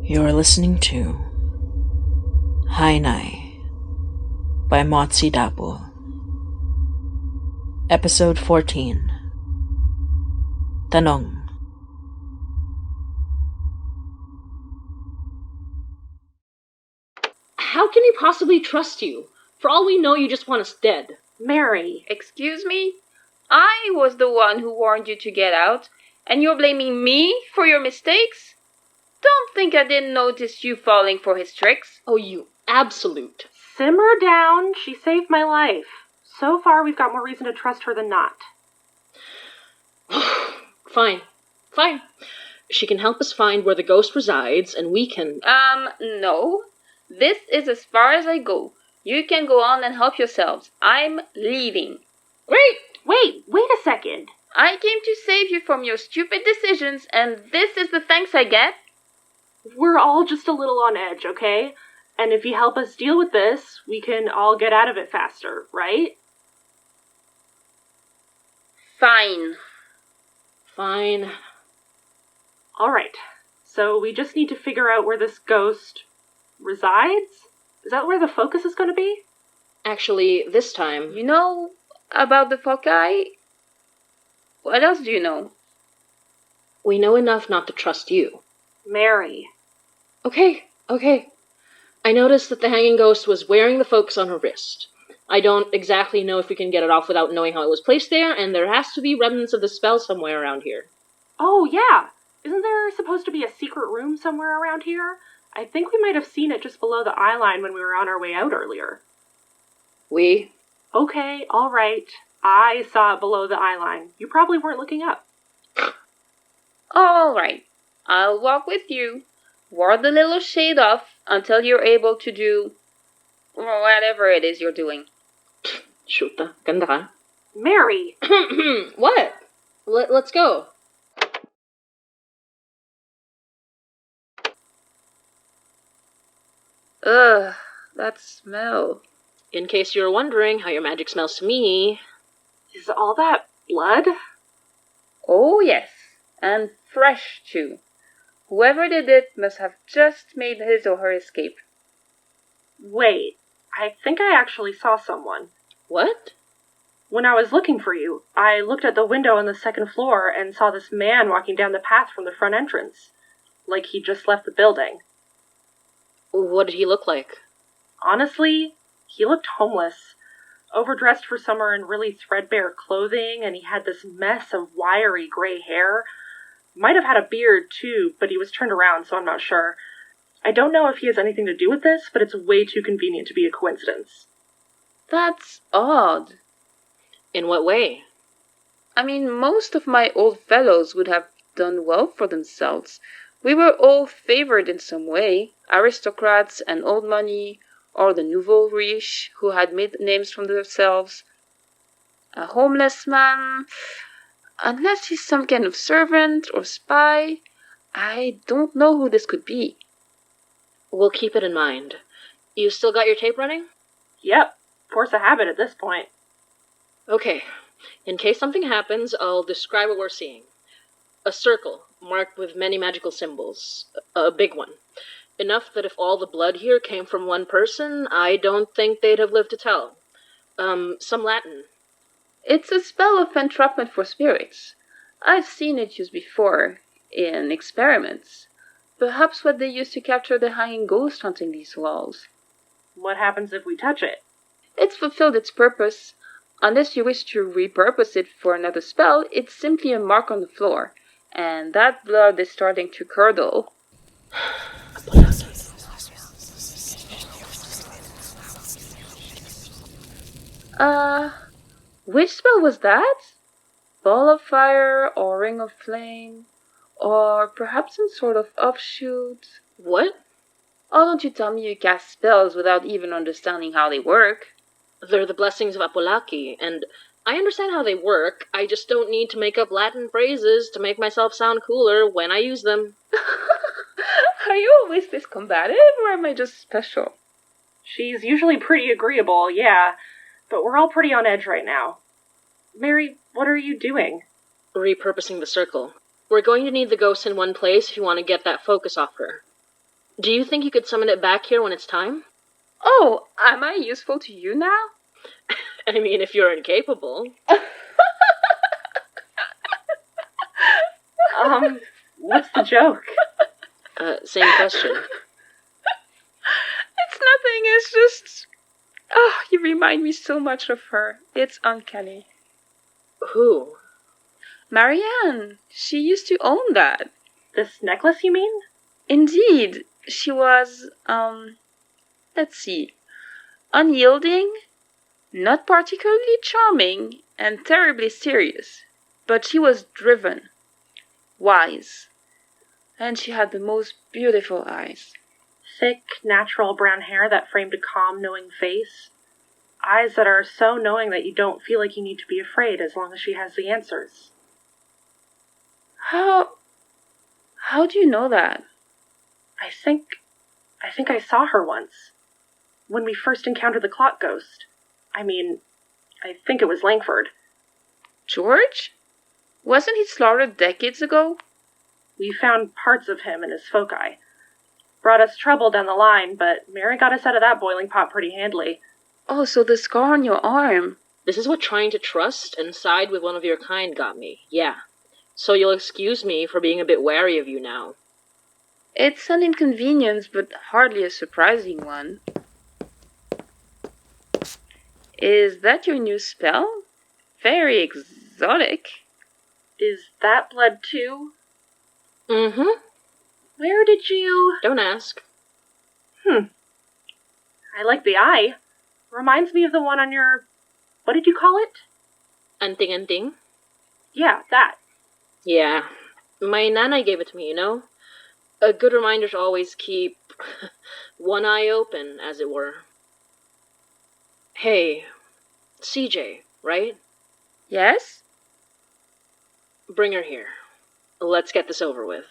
You're listening to Hainai by Motsi Dapo. Episode 14. Tanong. How can he possibly trust you? For all we know, you just want us dead. Mary. Excuse me? I was the one who warned you to get out, and you're blaming me for your mistakes? Don't think I didn't notice you falling for his tricks. Oh, you absolute. Simmer down. She saved my life. So far, we've got more reason to trust her than not. Fine. She can help us find where the ghost resides, and we can... No. This is as far as I go. You can go on and help yourselves. I'm leaving. Wait a second. I came to save you from your stupid decisions, and this is the thanks I get? We're all just a little on edge, okay? And if you help us deal with this, we can all get out of it faster, right? Fine. Alright, so we just need to figure out where this ghost resides? Is that where the focus is going to be? Actually, this time... You know about the foci? What else do you know? We know enough not to trust you. Mary. Okay. I noticed that the hanging ghost was wearing the focus on her wrist. I don't exactly know if we can get it off without knowing how it was placed there, and there has to be remnants of the spell somewhere around here. Oh, yeah. Isn't there supposed to be a secret room somewhere around here? I think we might have seen it just below the eye line when we were on our way out earlier. We? Okay, alright. I saw it below the eye line. You probably weren't looking up. Alright. I'll walk with you. Ward the little shade off until you're able to do whatever it is you're doing. Shoota, ganda ka. Mary! What? Let's go. Ugh, that smell. In case you were wondering how your magic smells to me... Is all that blood? Oh, yes. And fresh, too. Whoever did it must have just made his or her escape. Wait, I think I actually saw someone. What? When I was looking for you, I looked at the window on the second floor and saw this man walking down the path from the front entrance. Like he just left the building. What did he look like? Honestly, he looked homeless. Overdressed for summer in really threadbare clothing, and he had this mess of wiry gray hair. Might have had a beard, too, but he was turned around, so I'm not sure. I don't know if he has anything to do with this, but it's way too convenient to be a coincidence. That's odd. In what way? I mean, most of my old fellows would have done well for themselves. We were all favored in some way. Aristocrats and old money, or the nouveau riche who had made names for themselves. A homeless man, unless he's some kind of servant or spy, I don't know who this could be. We'll keep it in mind. You still got your tape running? Yep, force of habit at this point. Okay, in case something happens, I'll describe what we're seeing. A circle, marked with many magical symbols. A big one. Enough that if all the blood here came from one person, I don't think they'd have lived to tell. Some Latin. It's a spell of entrapment for spirits. I've seen it used before, in experiments. Perhaps what they used to capture the hanging ghost haunting these walls. What happens if we touch it? It's fulfilled its purpose. Unless you wish to repurpose it for another spell, it's simply a mark on the floor. And that blood is starting to curdle. Which spell was that? Ball of fire, or ring of flame, or perhaps some sort of offshoot? What? Oh, don't you tell me you cast spells without even understanding how they work. They're the blessings of Apolaki, and I understand how they work. I just don't need to make up Latin phrases to make myself sound cooler when I use them. Are you always this combative, or am I just special? She's usually pretty agreeable, yeah, but we're all pretty on edge right now. Mary, what are you doing? Repurposing the circle. We're going to need the ghost in one place if you want to get that focus off her. Do you think you could summon it back here when it's time? Oh, am I useful to you now? I mean, if you're incapable. What's the joke? Same question. It's nothing, it's just... Oh, you remind me so much of her. It's uncanny. Who? Marianne. She used to own that. This necklace, you mean? Indeed. She was, let's see, unyielding, not particularly charming, and terribly serious. But she was driven, wise, and she had the most beautiful eyes. Thick, natural brown hair that framed a calm, knowing face. Eyes that are so knowing that you don't feel like you need to be afraid as long as she has the answers. How do you know that? I think I saw her once. When we first encountered the clock ghost. I think it was Langford. George? Wasn't he slaughtered decades ago? We found parts of him in his foci. Brought us trouble down the line, but Mary got us out of that boiling pot pretty handily. Oh, so the scar on your arm. This is what trying to trust and side with one of your kind got me. Yeah. So you'll excuse me for being a bit wary of you now. It's an inconvenience, but hardly a surprising one. Is that your new spell? Very exotic. Is that blood too? Mm-hmm. Where did you... Don't ask. I like the eye. Reminds me of the one on your... What did you call it? Anting-anting? Yeah, that. Yeah. My nana gave it to me, you know? A good reminder to always keep one eye open, as it were. Hey, CJ, right? Yes? Bring her here. Let's get this over with.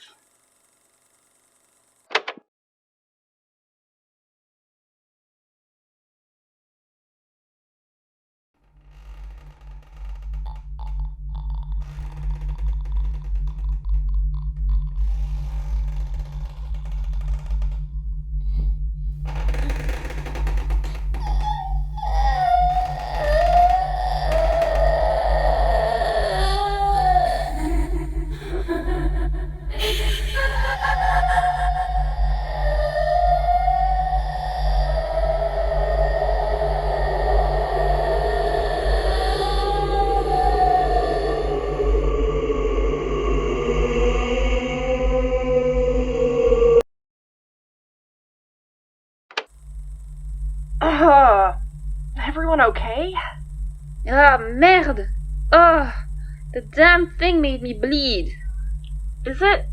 Everyone okay? Ah, merde! Ugh! The damn thing made me bleed. Is it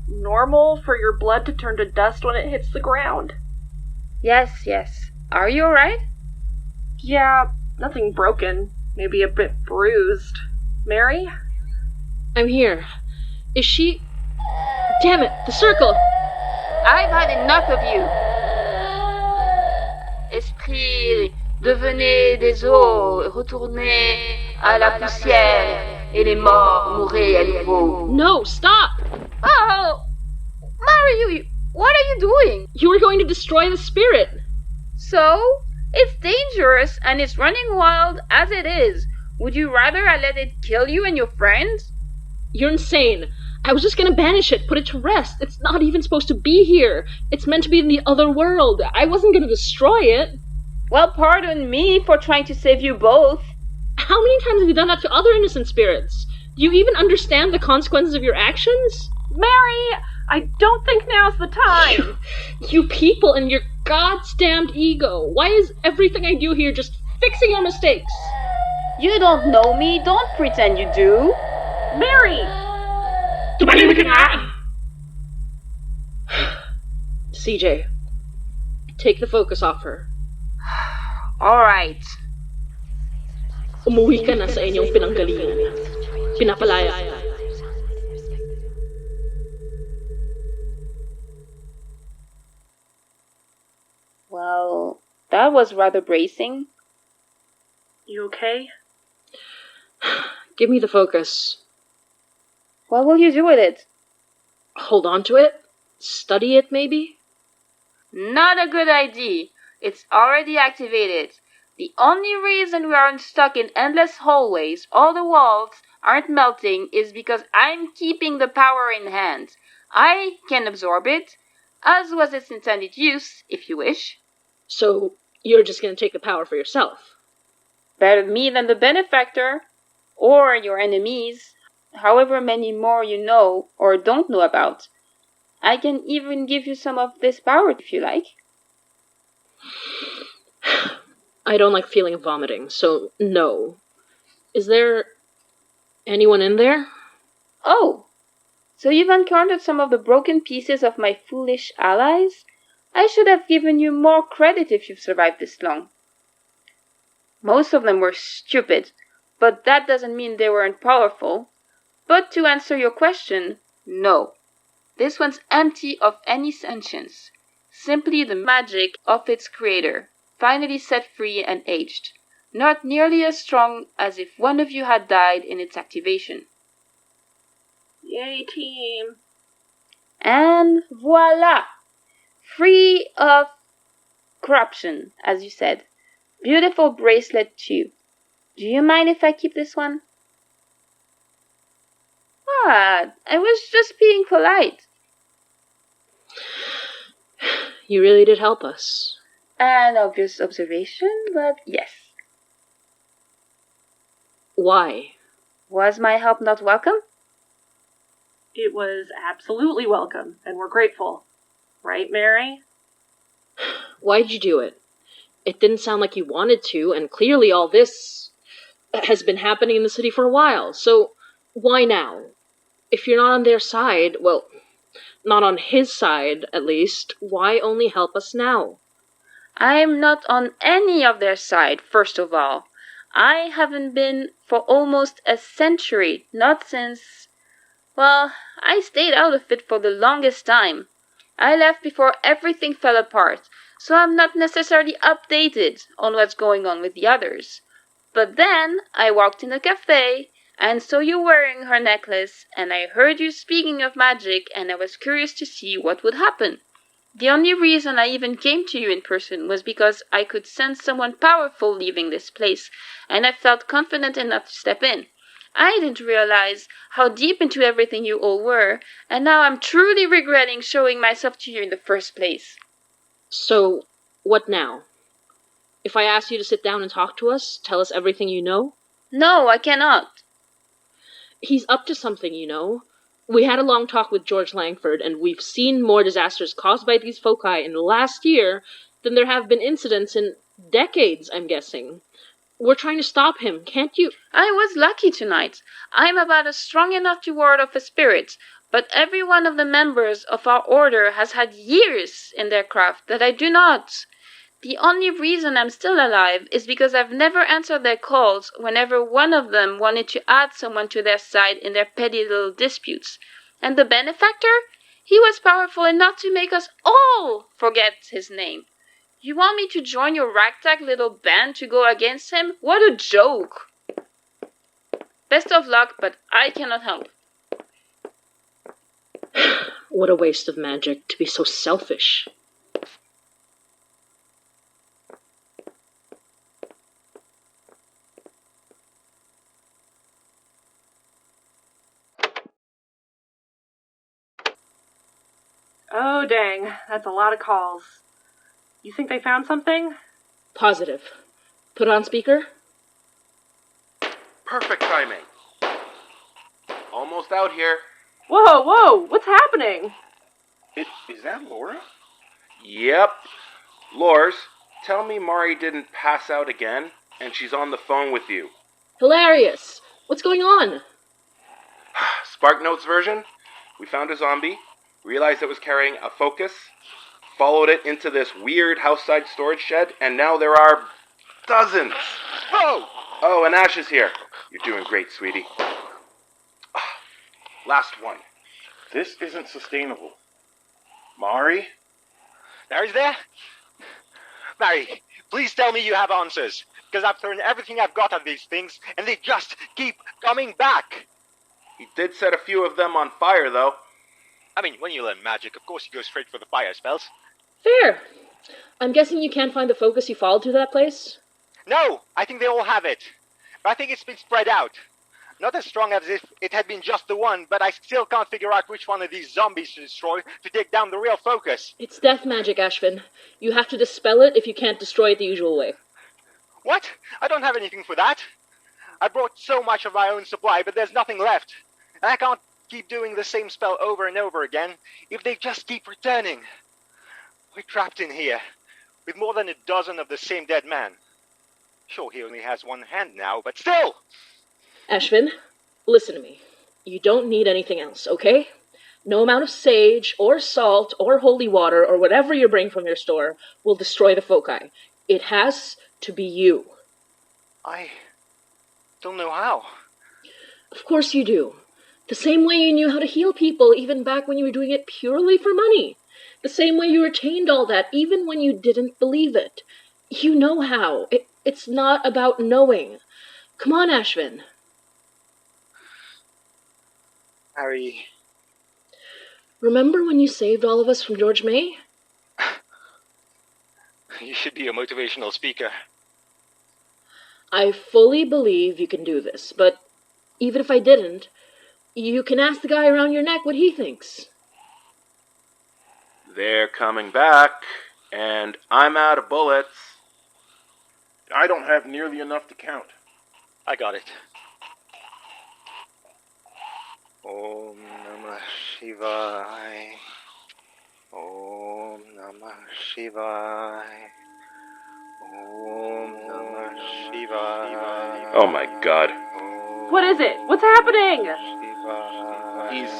normal for your blood to turn to dust when it hits the ground? Yes, yes. Are you alright? Yeah, nothing broken. Maybe a bit bruised. Mary? I'm here. Is she... Damn it, the circle! I've had enough of you. Esprit, devenez des eaux, retournez à la poussière, et les morts mourrez à nouveau. No, stop! Oh! Mary, what are you doing? You were going to destroy the spirit! So? It's dangerous, and it's running wild as it is. Would you rather I let it kill you and your friends? You're insane. I was just gonna banish it, put it to rest. It's not even supposed to be here. It's meant to be in the other world. I wasn't gonna destroy it. Well, pardon me for trying to save you both. How many times have you done that to other innocent spirits? Do you even understand the consequences of your actions? Mary, I don't think now's the time. You people and your goddamned ego. Why is everything I do here just fixing your mistakes? You don't know me. Don't pretend you do. Mary! CJ, take the focus off her. Alright. Umuwi ka na sa inyong pinanggalingan. Pinapalaya ka. Well, that was rather bracing. You okay? Give me the focus. What will you do with it? Hold on to it? study it, maybe? Not a good idea. It's already activated. The only reason we aren't stuck in endless hallways, all the walls aren't melting, is because I'm keeping the power in hand. I can absorb it, as was its intended use, if you wish. So, you're just gonna take the power for yourself? Better me than the benefactor, or your enemies, however many more you know or don't know about. I can even give you some of this power if you like. I don't like feeling vomiting, so no. Is there anyone in there? Oh, so you've encountered some of the broken pieces of my foolish allies? I should have given you more credit if you've survived this long. Most of them were stupid, but that doesn't mean they weren't powerful. But to answer your question, no. This one's empty of any sentience. Simply the magic of its creator, finally set free and aged. Not nearly as strong as if one of you had died in its activation. Yay, team. And voila! Free of corruption, as you said. Beautiful bracelet too. Do you mind if I keep this one? Ah, I was just being polite. You really did help us. An obvious observation, but yes. Why? Was my help not welcome? It was absolutely welcome, and we're grateful. Right, Mary? Why'd you do it? It didn't sound like you wanted to, and clearly all this has been happening in the city for a while, so why now? If you're not on their side, well, not on his side, at least, why only help us now? I'm not on any of their side, first of all. I haven't been for almost a century, not since... Well, I stayed out of it for the longest time. I left before everything fell apart, so I'm not necessarily updated on what's going on with the others. But then I walked in a cafe and saw you wearing her necklace, and I heard you speaking of magic, and I was curious to see what would happen. The only reason I even came to you in person was because I could sense someone powerful leaving this place, and I felt confident enough to step in. I didn't realize how deep into everything you all were, and now I'm truly regretting showing myself to you in the first place. So, what now? If I ask you to sit down and talk to us, tell us everything you know? No, I cannot. He's up to something, you know. We had a long talk with George Langford, and we've seen more disasters caused by these foci in the last year than there have been incidents in decades, I'm guessing. We're trying to stop him, can't you? I was lucky tonight. I'm about strong enough to ward off a spirit, but every one of the members of our order has had years in their craft that I do not. The only reason I'm still alive is because I've never answered their calls whenever one of them wanted to add someone to their side in their petty little disputes. And the benefactor? He was powerful enough to make us all forget his name. You want me to join your ragtag little band to go against him? What a joke! Best of luck, but I cannot help. What a waste of magic to be so selfish. Oh, dang. That's a lot of calls. You think they found something? Positive. Put on speaker. Perfect timing. Almost out here. Whoa, what's happening? Is that Laura? Yep. Lors, tell me Mari didn't pass out again, and she's on the phone with you. Hilarious! What's going on? Spark Notes version? We found a zombie, realized it was carrying a focus, followed it into this weird house-side storage shed, and now there are dozens. Whoa! Oh, and Ash is here. You're doing great, sweetie. Last one. This isn't sustainable. Mari? Mary's there? Mary, please tell me you have answers, because I've thrown everything I've got at these things, and they just keep coming back. He did set a few of them on fire, though. I mean, when you learn magic, of course you go straight for the fire spells. Fair. I'm guessing you can't find the focus you followed to that place? No, I think they all have it. But I think it's been spread out. Not as strong as if it had been just the one, but I still can't figure out which one of these zombies to destroy to take down the real focus. It's death magic, Ashvin. You have to dispel it if you can't destroy it the usual way. What? I don't have anything for that. I brought so much of my own supply, but there's nothing left. And I can't keep doing the same spell over and over again if they just keep returning. We're trapped in here, with more than a dozen of the same dead man. Sure, he only has one hand now, but still! Ashvin, listen to me. You don't need anything else, okay? No amount of sage, or salt, or holy water, or whatever you bring from your store will destroy the foci. It has to be you. I don't know how. Of course you do. The same way you knew how to heal people even back when you were doing it purely for money. The same way you retained all that even when you didn't believe it. You know how. It's not about knowing. Come on, Ashvin. Harry... Remember when you saved all of us from George May? You should be a motivational speaker. I fully believe you can do this, but even if I didn't, you can ask the guy around your neck what he thinks. They're coming back, and I'm out of bullets. I don't have nearly enough to count. I got it. Om Namah Shivaya. Om Namah Shivaya. Om Namah Shivaya. Oh my god. What is it? What's happening? He's...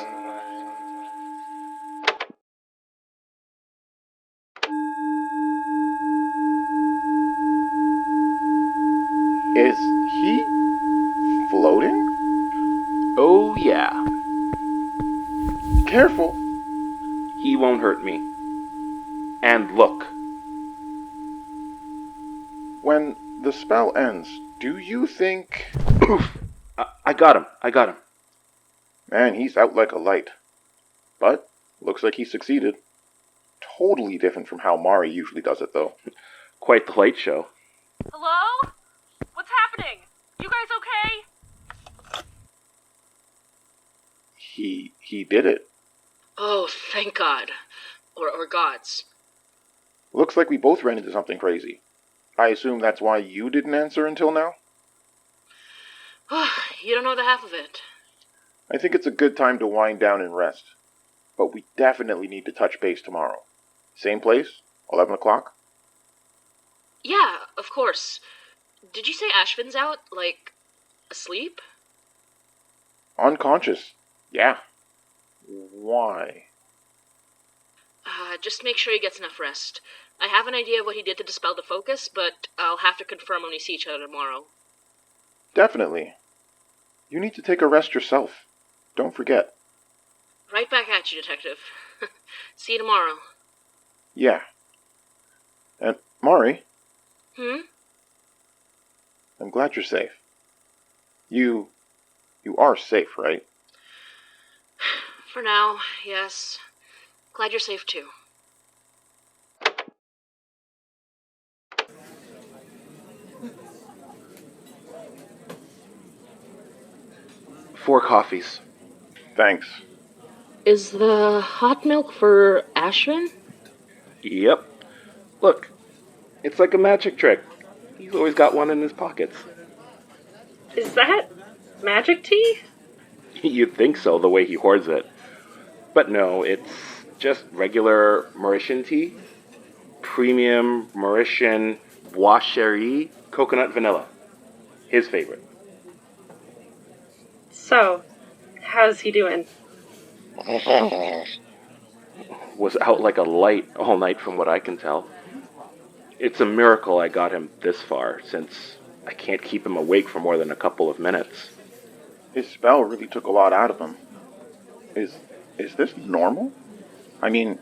Is he floating? Oh yeah. Careful. He won't hurt me. And look. When the spell ends, do you think... I got him. Man, he's out like a light. But, looks like he succeeded. Totally different from how Mari usually does it, though. Quite the light show. Hello? What's happening? You guys okay? He did it. Oh, thank God. Or gods. Looks like we both ran into something crazy. I assume that's why you didn't answer until now? You don't know the half of it. I think it's a good time to wind down and rest. But we definitely need to touch base tomorrow. Same place? 11 o'clock? Yeah, of course. Did you say Ashvin's out, like, asleep? Unconscious. Yeah. Why? Just make sure he gets enough rest. I have an idea of what he did to dispel the focus, but I'll have to confirm when we see each other tomorrow. Definitely. You need to take a rest yourself. Don't forget. Right back at you, Detective. See you tomorrow. Yeah. And, Mari, I'm glad you're safe. You are safe, right? For now, yes. Glad you're safe, too. Four coffees. Thanks. Is the hot milk for Ashvin? Yep. Look, it's like a magic trick. He's always got one in his pockets. Is that magic tea? You'd think so, the way he hoards it. But no, it's just regular Mauritian tea. Premium Mauritian Bois Chéri coconut vanilla. His favorite. So, how's he doing? Was out like a light all night from what I can tell. It's a miracle I got him this far, since I can't keep him awake for more than a couple of minutes. His spell really took a lot out of him. Is this normal? I mean,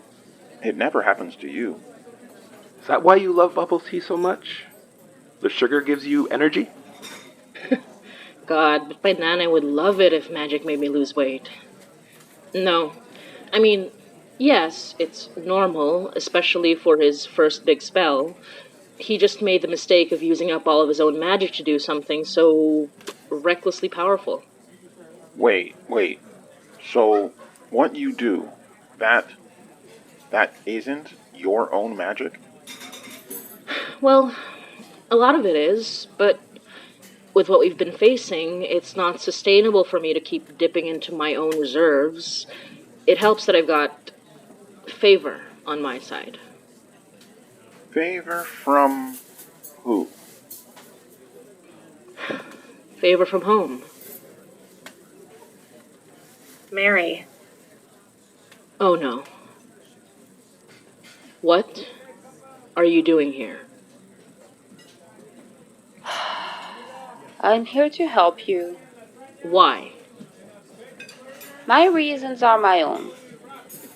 it never happens to you. Is that why you love bubble tea so much? The sugar gives you energy? God, but my Nana would love it if magic made me lose weight. No, I mean, yes, it's normal, especially for his first big spell. He just made the mistake of using up all of his own magic to do something so recklessly powerful. Wait. So, what you do, that isn't your own magic? Well, a lot of it is, but with what we've been facing, it's not sustainable for me to keep dipping into my own reserves. It helps that I've got favor on my side. Favor from who? Favor from home. Mary. Oh no. What are you doing here? I'm here to help you. Why? My reasons are my own.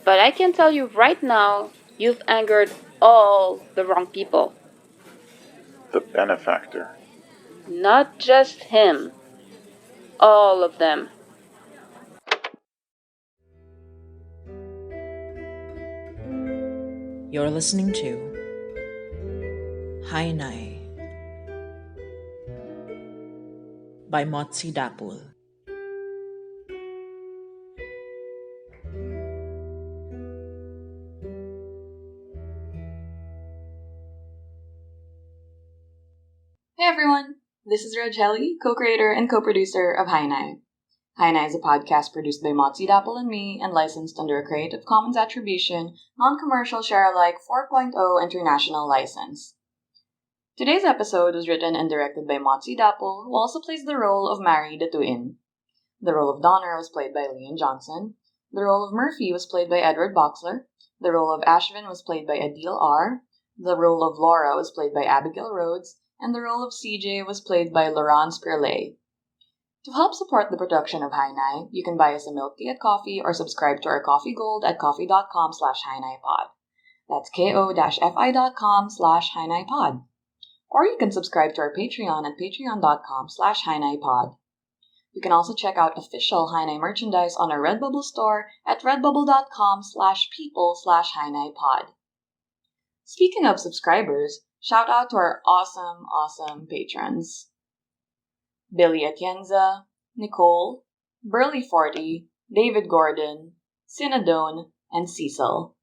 But I can tell you right now, you've angered all the wrong people. The benefactor. Not just him. All of them. You're listening to Hainai by Motsi Dapul. Hey everyone! This is Rajeli, co-creator and co-producer of Hainai. Hainai is a podcast produced by Motsi Dapple and me and licensed under a Creative Commons Attribution, Non-Commercial Share-alike 4.0 International License. Today's episode was written and directed by Motsi Dapple, who also plays the role of Mary Datuin. The role of Donner was played by Leon Johnson. The role of Murphy was played by Edward Boxler. The role of Ashvin was played by Adil R. The role of Laura was played by Abigail Rhodes. And the role of CJ was played by Laurence Pirlet. To help support the production of Hainai, you can buy us a milk tea at coffee or subscribe to our Coffee Gold at coffee.com/HainaiPod. That's ko-fi.com/HainaiPod. Or you can subscribe to our Patreon at patreon.com/HainaiPod. You can also check out official Hainai merchandise on our Redbubble store at redbubble.com/people/HainaiPod. Speaking of subscribers, shout out to our awesome patrons. Billy Atienza, Nicole, Burley40, David Gordon, Sinadone, and Cecil.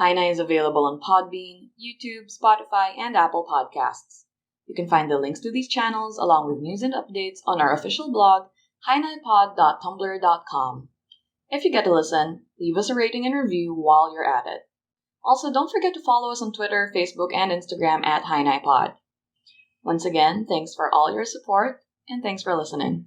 Hainai is available on Podbean, YouTube, Spotify, and Apple Podcasts. You can find the links to these channels along with news and updates on our official blog, hainaipod.tumblr.com. If you get to listen, leave us a rating and review while you're at it. Also, don't forget to follow us on Twitter, Facebook, and Instagram at HainaiPod. Once again, thanks for all your support, and thanks for listening.